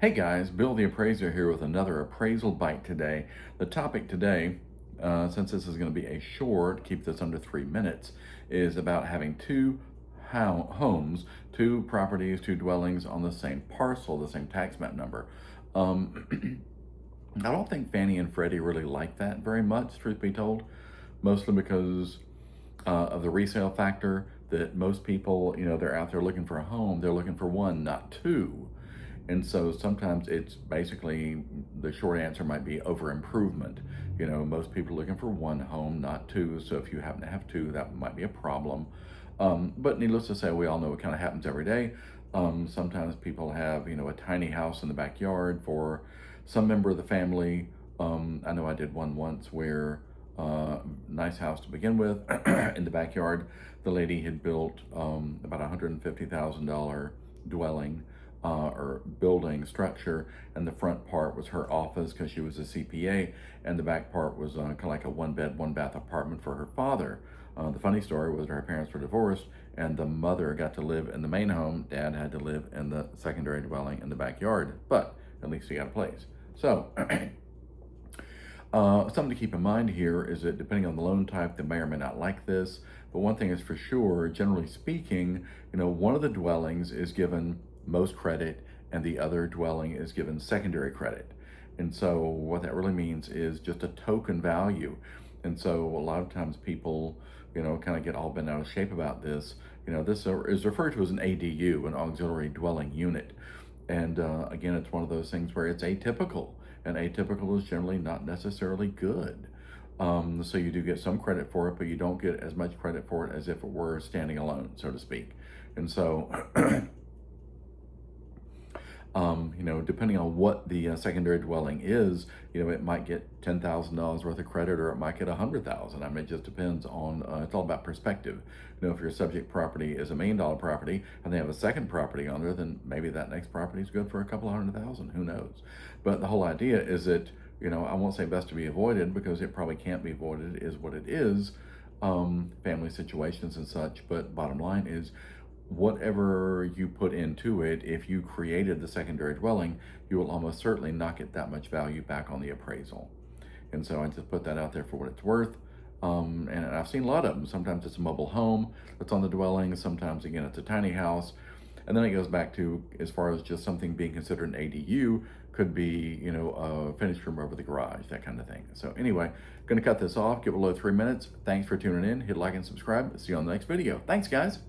Hey guys, Bill the Appraiser here with another appraisal bite today. The topic today, since this is going to be a short, keep this under 3 minutes, is about having two homes, two properties, two dwellings on the same parcel, the same tax map number. I don't think Fannie and Freddie really like that very much, truth be told, mostly because of the resale factor that most people, they're out there looking for a home, they're looking for one, not two. And so sometimes it's basically the short answer might be over improvement. Most people are looking for one home, not two. So if you happen to have two, that might be a problem. But needless to say, we all know it kind of happens every day. Sometimes people have, a tiny house in the backyard for some member of the family. I know I did one once where nice house to begin with. In the backyard, the lady had built about $150,000 dwelling or building structure, and the front part was her office because she was a CPA, and the back part was kind of like a one-bed, one-bath apartment for her father. The funny story was her parents were divorced, and the mother got to live in the main home. Dad had to live in the secondary dwelling in the backyard, but at least he got a place. So something to keep in mind here is that depending on the loan type, they may or may not like this. But one thing is for sure, generally speaking, one of the dwellings is given most credit and the other dwelling is given secondary credit. And so what that really means is just a token value. And so a lot of times people, kind of get all bent out of shape about this. This is referred to as an ADU, an auxiliary dwelling unit. And again, it's one of those things where it's atypical, and atypical is generally not necessarily good. So you do get some credit for it, but you don't get as much credit for it as if it were standing alone, so to speak. And so depending on what the secondary dwelling is, it might get $10,000 worth of credit, or it might get $100,000. I mean, it just depends on, it's all about perspective. If your subject property is $1 million property and they have a second property on there, then maybe that next property is good for a couple of $100,000, who knows? But the whole idea is that, I won't say best to be avoided because it probably can't be avoided, is what it is, family situations and such. But bottom line is, whatever you put into it, if you created the secondary dwelling, you will almost certainly not get that much value back on the appraisal. And so I just put that out there for what it's worth. And I've seen a lot of them. Sometimes it's a mobile home that's on the dwelling. Sometimes, again, it's a tiny house. And then it goes back to, as far as just something being considered an ADU, could be, a finished room over the garage, that kind of thing. So anyway, going to cut this off, get below 3 minutes. Thanks for tuning in. Hit like and subscribe. See you on the next video. Thanks, guys.